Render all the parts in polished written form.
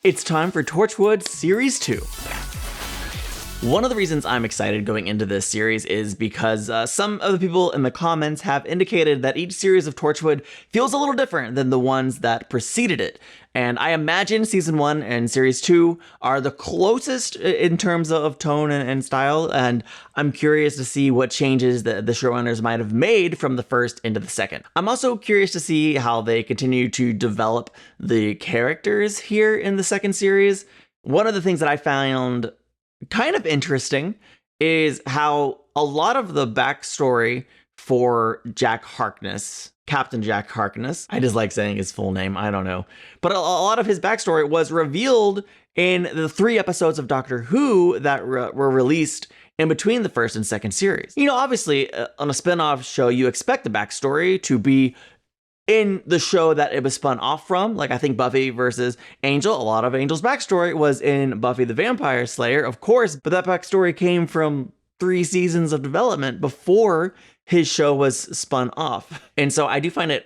It's time for Torchwood Series 2. One of the reasons I'm excited going into this series is because some of the people in the comments have indicated that each series of Torchwood feels a little different than the ones that preceded it. And I imagine Season 1 and Series 2 are the closest in terms of tone and style, and I'm curious to see what changes the showrunners might have made from the first into the second. I'm also curious to see how they continue to develop the characters here in the second series. One of the things that I found kind of interesting is how a lot of the backstory for Jack Harkness, Captain Jack Harkness, I just like saying his full name, I don't know, but a lot of his backstory was revealed in the 3 episodes of Doctor Who that were released in between the first and second series. You know, obviously, on a spin-off show, you expect the backstory to be in the show that it was spun off from. Like, I think Buffy versus Angel, a lot of Angel's backstory was in Buffy the Vampire Slayer, of course, but that backstory came from 3 seasons of development before his show was spun off. And so I do find it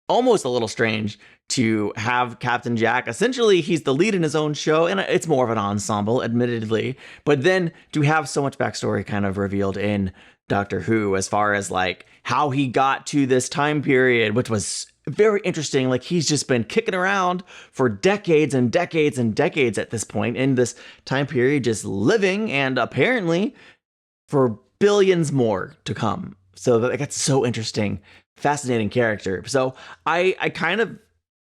almost a little strange to have Captain Jack, essentially he's the lead in his own show, and it's more of an ensemble, admittedly, but then to have so much backstory kind of revealed in Doctor Who as far as like how he got to this time period, which was very interesting. Like, he's just been kicking around for decades and decades and decades at this point in this time period, just living, and apparently for billions more to come. So that's so interesting, fascinating character. So I kind of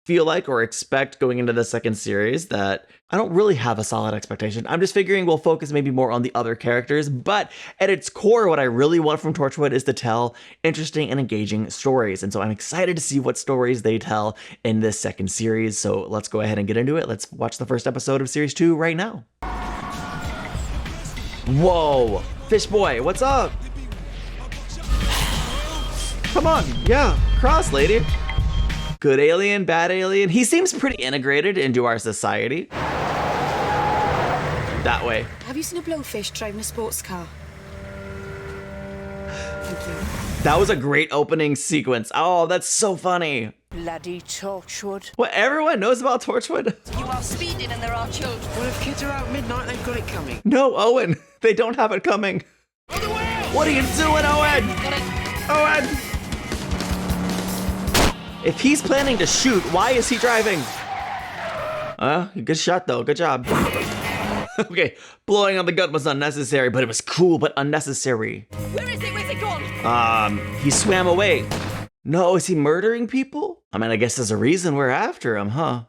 feel like, or expect going into the second series, that I don't really have a solid expectation. I'm just figuring we'll focus maybe more on the other characters, but at its core, what I really want from Torchwood is to tell interesting and engaging stories. And so I'm excited to see what stories they tell in this second series. So let's go ahead and get into it. Let's watch the first episode of Series 2 right now. Whoa, Fish Boy, what's up? Come on, yeah, cross, lady. Good alien, bad alien. He seems pretty integrated into our society. That way. Have you seen a blowfish driving a sports car? Thank you. That was a great opening sequence. Oh, that's so funny. Bloody Torchwood. What, everyone knows about Torchwood? You are speeding and there are children. Well, if kids are out midnight, they've got it coming. No, Owen. They don't have it coming. What are you doing, Owen? Owen! If he's planning to shoot, why is he driving? Good shot though, good job. Okay, blowing on the gun was unnecessary, but it was cool but unnecessary. Where is it? Where's it gone? He swam away. No, is he murdering people? I mean, I guess there's a reason we're after him, huh?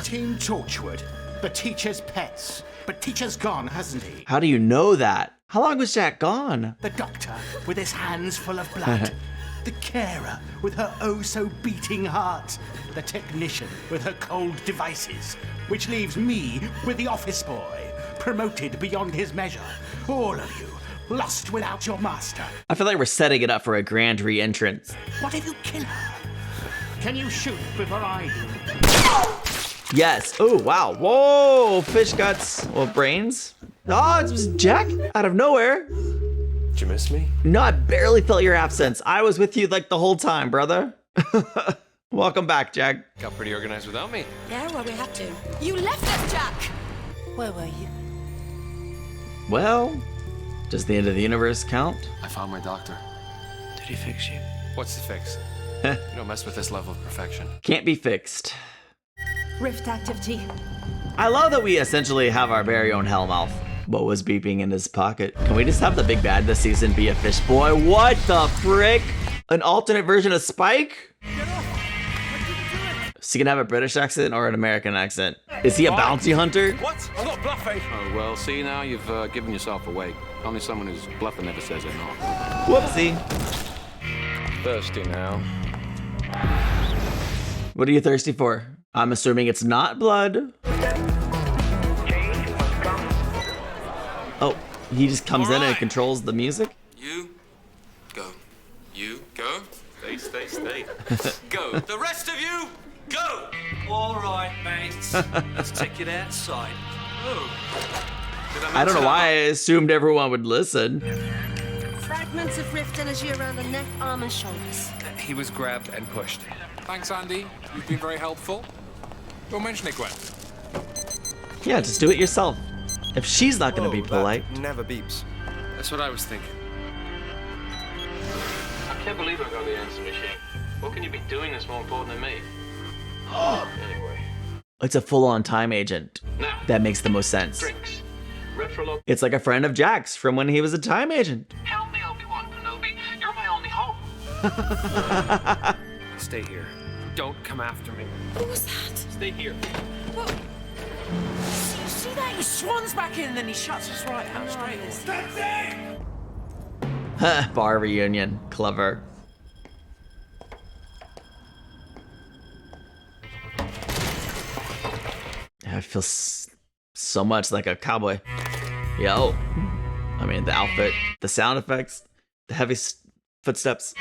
Team Torchwood, the teacher's pets. But teacher's gone, hasn't he? How do you know that? How long was Jack gone? The doctor, with his hands full of blood. The carer, with her oh-so-beating heart. The technician, with her cold devices. Which leaves me with the office boy, promoted beyond his measure. All of you, lost without your master. I feel like we're setting it up for a grand re-entrance. What if you kill her? Can you shoot before I do? Yes. Oh, wow. Whoa, fish guts. Well, brains. Oh, it was Jack out of nowhere. Did you miss me? No, I barely felt your absence. I was with you like the whole time, brother. Welcome back, Jack. Got pretty organized without me. Yeah, well, we had to. You left us, Jack! Where were you? Well, does the end of the universe count? I found my doctor. Did he fix you? What's the fix? You don't mess with this level of perfection. Can't be fixed. Rift activity. I love that we essentially have our very own Hellmouth. What was beeping in his pocket? Can we just have the big bad this season be a fish boy? What the frick? An alternate version of Spike? Is he gonna have a British accent or an American accent? Is he a bounty hunter? What? I'm not bluffing. Oh, well, see now, you've given yourself away. Only someone who's bluffing never says they're not. Whoopsie. Thirsty now. What are you thirsty for? I'm assuming it's not blood. Oh, he just comes in and controls the music? You go. You go. Stay. Go. The rest of you, go! All right, mates. Let's take it outside. Oh. I don't know why I assumed everyone would listen. Fragments of rift energy around the neck, arm, and shoulders. He was grabbed and pushed. Thanks, Andy. You've been very helpful. Don't mention it, Gwen. Yeah, just do it yourself. If she's not gonna be polite. Never beeps. That's what I was thinking. I can't believe I got the answer machine. What can you be doing that's more important than me? Anyway. It's a full-on time agent. Now, That makes the most sense. drinks. Retrolog. It's like a friend of Jack's from when he was a time agent. Help me, Obi-Wan Kenobi. You're my only hope. Stay here. Don't come after me. What was that? Stay here. Whoa. See that? He swans back in and then he shuts his right hand straight. Bar reunion. Clever. I feel so much like a cowboy. Yo. I mean, the outfit, the sound effects, the heavy footsteps.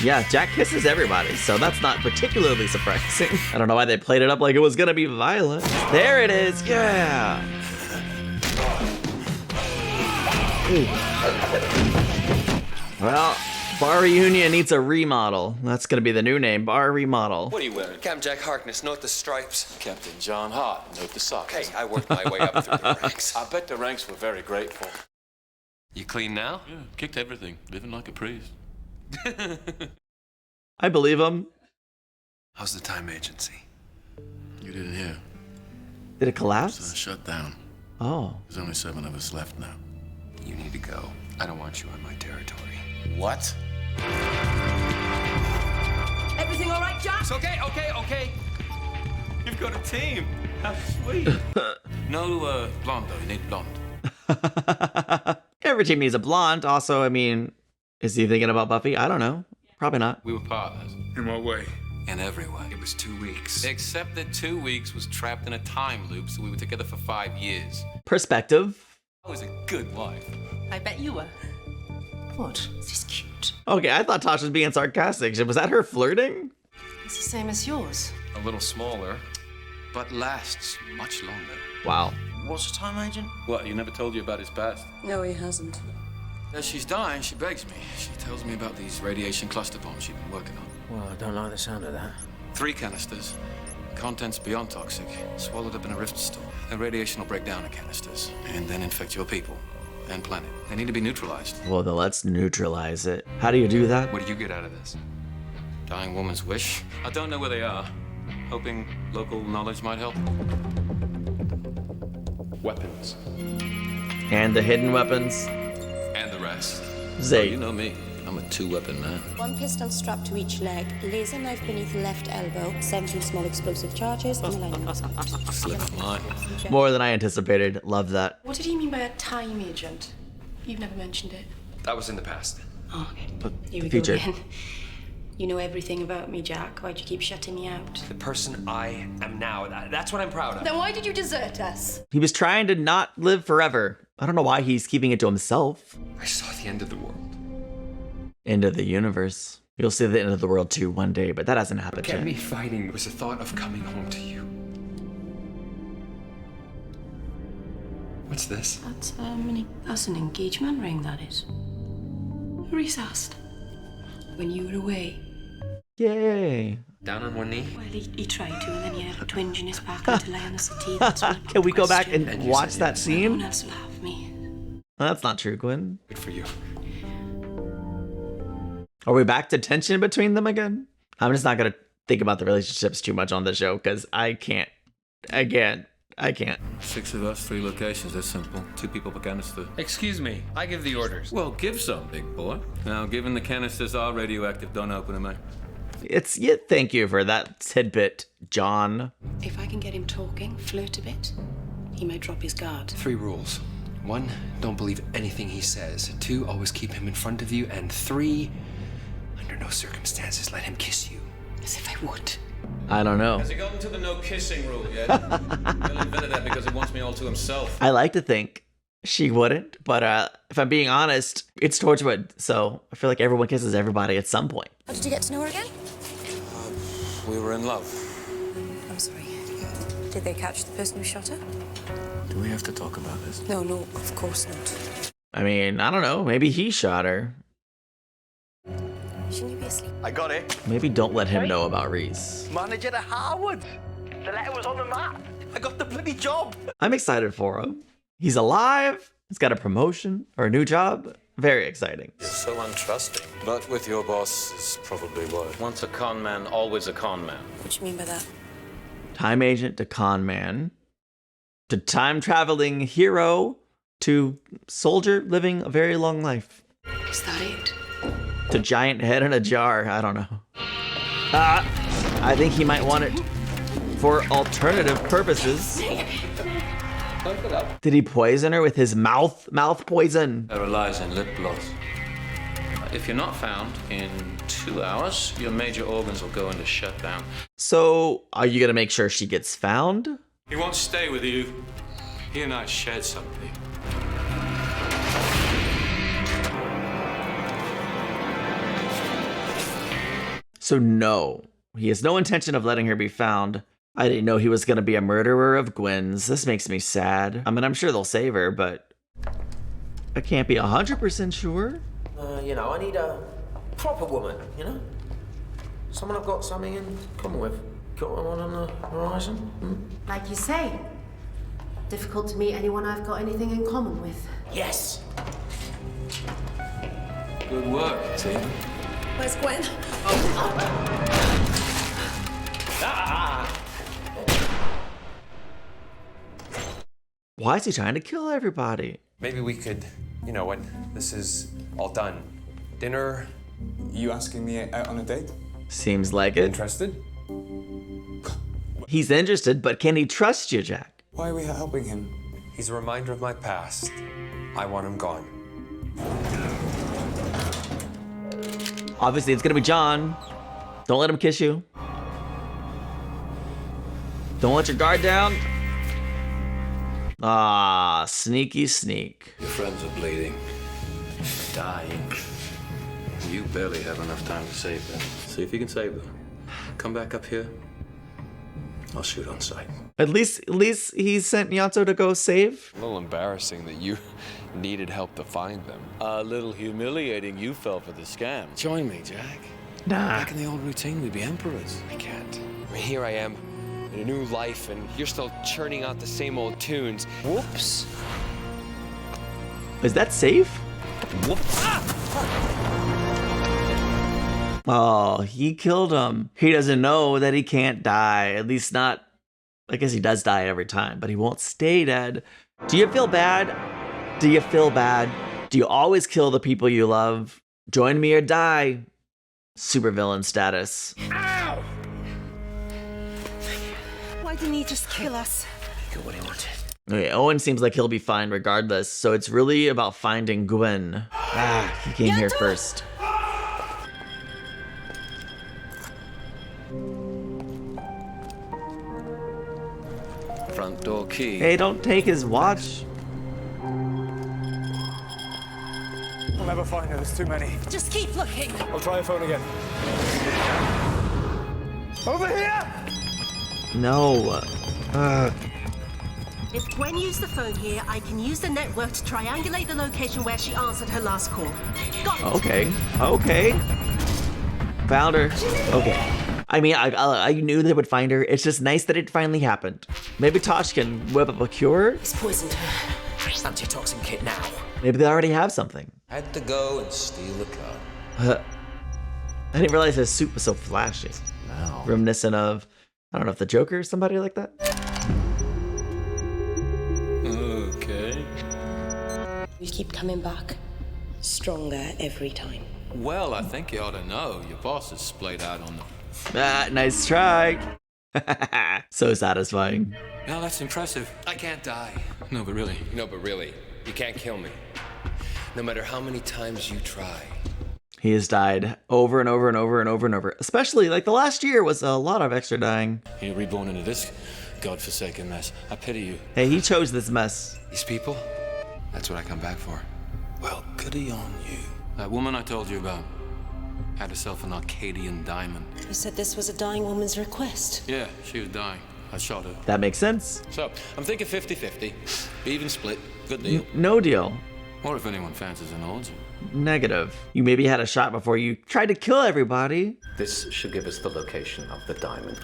Yeah, Jack kisses everybody, so that's not particularly surprising. I don't know why they played it up like it was gonna be violent. There it is, yeah! Ooh. Well, Bar Reunion needs a remodel. That's gonna be the new name, Bar Remodel. What are you wearing? Captain Jack Harkness, note the stripes. Captain John Hart, note the socks. Hey, I worked my way up through the ranks. I bet the ranks were very grateful. You clean now? Yeah, kicked everything, living like a priest. I believe him. How's the time agency? You didn't hear. Did it It's collapse? shut down. Oh. There's only 7 of us left now. You need to go. I don't want you on my territory. What? Everything all right, Jack? Okay. You've got a team. How sweet. No, blonde though. You need blonde. Every team needs a blonde. Also, I mean, is he thinking about Buffy? I don't know. Probably not. We were partners. In what way? In every way. It was 2 weeks. Except that 2 weeks was trapped in a time loop, so we were together for 5 years. Perspective. I was a good wife. I bet you were. What? Is this cute? Okay, I thought Tasha was being sarcastic. Was that her flirting? It's the same as yours. A little smaller, but lasts much longer. Wow. What's a time agent? What, you never told you about his past? No, he hasn't. As she's dying, she begs me. She tells me about these radiation cluster bombs she's been working on. Well, I don't like the sound of that. 3 canisters. Contents beyond toxic. Swallowed up in a rift storm. The radiation will break down the canisters and then infect your people and planet. They need to be neutralized. Well, then let's neutralize it. How do you do that? What do you get out of this? Dying woman's wish? I don't know where they are. Hoping local knowledge might help. Weapons. And the hidden weapons. And the rest. Zay. You know me. I'm a 2-weapon man. 1 pistol strapped to each leg, laser knife beneath the left elbow, 17 small explosive charges, and a lining outside. Slip of mine. More than I anticipated. Love that. What did he mean by a time agent? You've never mentioned it. That was in the past. Oh, okay. Here we Future. go again. You know everything about me, Jack. Why'd you keep shutting me out? The person I am now, that's what I'm proud of. Then why did you desert us? He was trying to not live forever. I don't know why he's keeping it to himself. I saw the end of the world. End of the universe. You'll see the end of the world too one day, but that hasn't happened Kept yet. me fighting was the thought of coming home to you. What's this? That's an engagement ring, that is. Reese asked. When you were away. Yay. Down on one knee? Well, he tried to, and then he had a twinge in his back and to lay on the settee. That's when he put Can we the go back question. and watch that No one scene? else will have me. That's not true, Gwen. Good for you. Are we back to tension between them again? I'm just not gonna think about the relationships too much on the show because I can't. Again, I can't. 6 of us, 3 locations. That's simple. 2 people per canister. Excuse me, I give the orders. Well, give some, big boy. Now, given the canisters are radioactive, don't open them, eh? Thank you for that tidbit, John. If I can get him talking, flirt a bit, he might drop his guard. 3 rules. 1, don't believe anything he says. 2, always keep him in front of you. And 3, under no circumstances let him kiss you. As if I would. I don't know. Has he gotten to the no kissing rule yet? Bill invented that because he wants me all to himself. I like to think she wouldn't, but if I'm being honest, it's Torchwood, so I feel like everyone kisses everybody at some point. How did you get to know her again? We were in love. I'm sorry. Did they catch the person who shot her? Do we have to talk about this? No, of course not. I mean, I don't know. Maybe he shot her. Shouldn't you be asleep? I got it. Maybe don't let him know about Reese. Manager at Harwood. The letter was on the map. I got the bloody job. I'm excited for him. He's alive. He's got a promotion or a new job. Very exciting. You're so untrusting. But with your boss is probably why. Once a con man, always a con man. What do you mean by that? Time agent to con man to time traveling hero to soldier living a very long life. Is that it? To giant head in a jar. I don't know. I think he might want it for alternative purposes. Did he poison her with his mouth poison? There lies in lip gloss. If you're not found in 2 hours, your major organs will go into shutdown. So, are you gonna make sure she gets found? He won't stay with you. He and I shared something. So no, he has no intention of letting her be found. I didn't know he was gonna be a murderer of Gwen's. This makes me sad. I mean, I'm sure they'll save her, but I can't be 100% sure. You know, I need a proper woman, you know? Someone I've got something in common with. Got one on the horizon? Hmm? Like you say, difficult to meet anyone I've got anything in common with. Yes! Good work, team. Where's Gwen? Why is he trying to kill everybody? Maybe we could, you know, when this is all done, dinner. You asking me out on a date? Seems like it. Interested? He's interested, but can he trust you, Jack? Why are we helping him? He's a reminder of my past. I want him gone. Obviously, it's gonna be John. Don't let him kiss you. Don't let your guard down. Ah, sneaky sneak. Your friends are bleeding, dying. You barely have enough time to save them. See if you can save them. Come back up here. I'll shoot on sight. At least he sent Nyanto to go save. A little embarrassing that you needed help to find them. A little humiliating you fell for the scam. Join me, Jack. Nah. Back in the old routine, we'd be emperors. I can't. I mean, here I am in a new life, and you're still churning out the same old tunes. Whoops. Is that safe? Whoops. Oh, he killed him. He doesn't know that he can't die. At least not. I guess he does die every time, but he won't stay dead. Do you feel bad? Do you feel bad? Do you always kill the people you love? Join me or die. Supervillain status. Ow! Why didn't he just kill us? Got what he wanted. Okay, Owen seems like he'll be fine regardless, so it's really about finding Gwen. He came here first. Front door key. Hey, don't take his watch. We'll never find her, there's too many. Just keep looking. I'll try your phone again. Over here! No. If Gwen used the phone here, I can use the network to triangulate the location where she answered her last call. Got it. Okay. Found her. Okay. I mean, I knew they would find her. It's just nice that it finally happened. Maybe Tosh can whip up a cure. He's poisoned her. Antitoxin kit now. Maybe they already have something. Had to go and steal a car. I didn't realize his suit was so flashy. Wow. Reminiscent of, I don't know if the Joker or somebody like that. Okay. We keep coming back. Stronger every time. Well, I think you ought to know. Your boss is splayed out on the... Nice try. So satisfying. Now that's impressive. I can't die. No, but really. No, but really, you can't kill me. No matter how many times you try. He has died over and over and over and over and over. Especially, like, the last year was a lot of extra dying. You're reborn into this godforsaken mess. I pity you. Hey, he chose this mess. These people, that's what I come back for. Well, goody on you. That woman I told you about had herself an Arcadian diamond. You said this was a dying woman's request. Yeah, she was dying. I shot her. That makes sense. So, I'm thinking 50-50. Even split. Good deal. No deal. Or if anyone fancies an odds, negative. You maybe had a shot before you tried to kill everybody. This should give us the location of the diamond.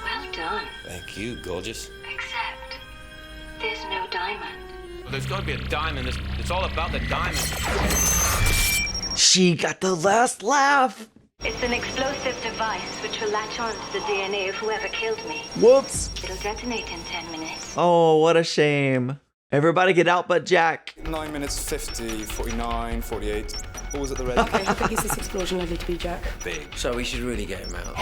Well done. Thank you, gorgeous. Except there's no diamond. Well, there's got to be a diamond. It's all about the diamond. She got the last laugh. It's an explosive device which will latch on to the DNA of whoever killed me. Whoops. It'll detonate in 10 minutes. Oh, what a shame. Everybody get out but Jack. 9 minutes 50, 49, 48. Always at the ready. Okay, how big is this explosion likely to be, Jack? Big. So we should really get him out.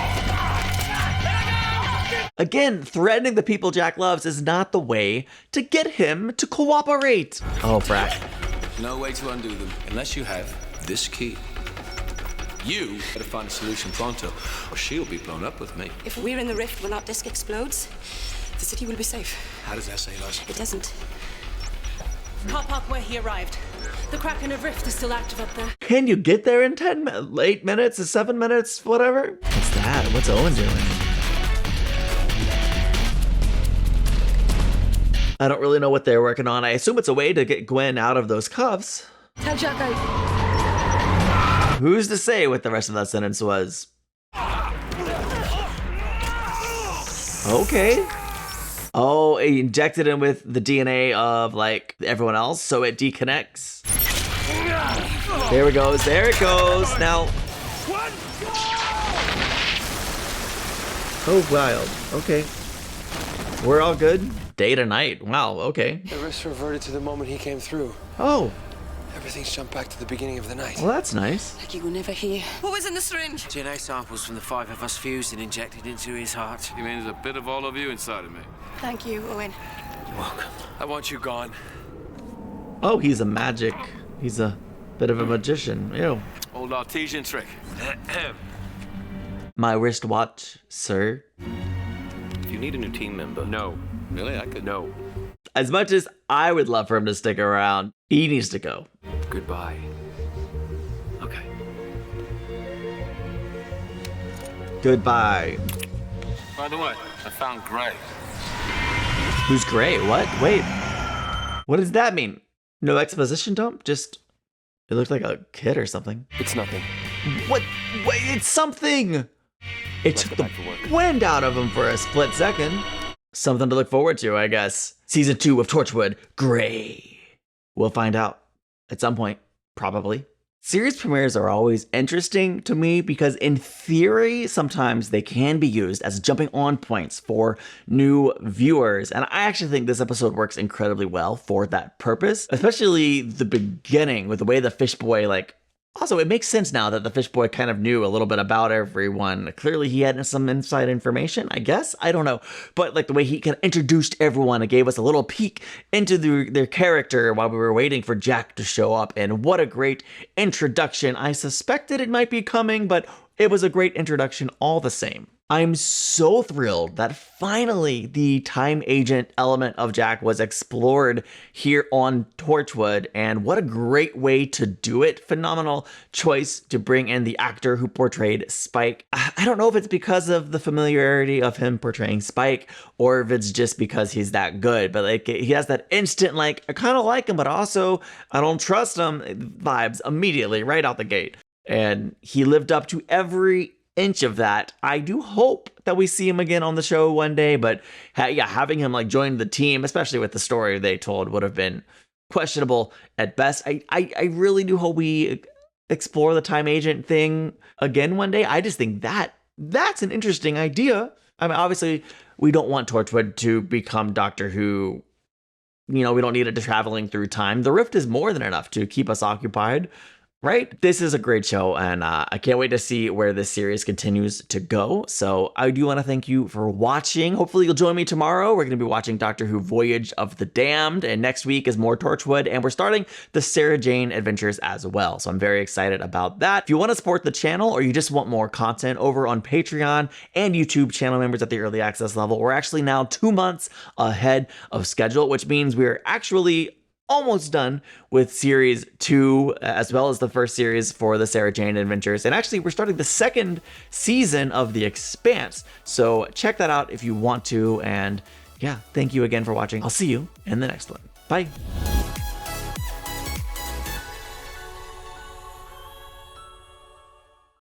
Again, threatening the people Jack loves is not the way to get him to cooperate. Oh, frack. No way to undo them unless you have this key. You better find a solution pronto, or she'll be blown up with me. If we're in the rift when our disk explodes, the city will be safe. How does that save us? It doesn't. Car park where he arrived. The Kraken of Rift is still active up there. Can you get there in 8 minutes or 7 minutes, whatever? What's that? What's Owen doing? I don't really know what they're working on. I assume it's a way to get Gwen out of those cuffs. Tell Jack Who's to say what the rest of that sentence was? Okay. Oh, it injected him with the DNA of, like, everyone else, so it deconnects. There it goes, there it goes. Now. Oh, wild. Okay. We're all good? Day to night. Wow, okay. The rifts reverted to the moment he came through. Oh. Everything's jumped back to the beginning of the night. Well, that's nice. Like you were never here. What was in the syringe? DNA samples from the 5 of us fused and injected into his heart. You mean there's a bit of all of you inside of me? Thank you, Owen. You're welcome. I want you gone. Oh, he's a magic. He's a bit of a magician. Ew. Old artesian trick. My wristwatch, sir. If you need a new team member. No. Really? I could. No. As much as I would love for him to stick around, he needs to go. Goodbye. Okay. Goodbye. By the way, I found Gray. Who's Gray? What? Wait. What does that mean? No exposition dump? Just, it looked like a kid or something. It's nothing. What? Wait, it's something! It took the wind out of him for a split second. Something to look forward to, I guess. Season 2 of Torchwood, Gray. We'll find out at some point, probably. Series premieres are always interesting to me because in theory, sometimes they can be used as jumping on points for new viewers. And I actually think this episode works incredibly well for that purpose, especially the beginning with the way the fish boy, like, also, it makes sense now that the fish boy kind of knew a little bit about everyone. Clearly, he had some inside information, I guess. I don't know. But like the way he kind of introduced everyone and gave us a little peek into their character while we were waiting for Jack to show up. And what a great introduction. I suspected it might be coming, but it was a great introduction all the same. I'm so thrilled that finally the time agent element of Jack was explored here on Torchwood, and what a great way to do it. Phenomenal choice to bring in the actor who portrayed Spike. I don't know if it's because of the familiarity of him portraying Spike or if it's just because he's that good, but like he has that instant, like, I kind of like him, but also I don't trust him vibes immediately right out the gate. And he lived up to every inch of that. I do hope that we see him again on the show one day, but yeah, having him like join the team, especially with the story they told, would have been questionable at best. I really do hope we explore the time agent thing again one day. I just think that's an interesting idea. I mean, obviously we don't want Torchwood to become Doctor Who. You know, we don't need it traveling through time. The Rift is more than enough to keep us occupied. Right? This is a great show, and I can't wait to see where this series continues to go. So I do want to thank you for watching. Hopefully you'll join me tomorrow. We're going to be watching Doctor Who Voyage of the Damned, and next week is more Torchwood, and we're starting the Sarah Jane adventures as well. So I'm very excited about that. If you want to support the channel or you just want more content over on Patreon and YouTube channel members at the early access level, we're actually now 2 months ahead of schedule, which means we're actually almost done with series 2, as well as the first series for the Sarah Jane adventures. And actually, we're starting the second season of The Expanse. So check that out if you want to. And yeah, thank you again for watching. I'll see you in the next one. Bye.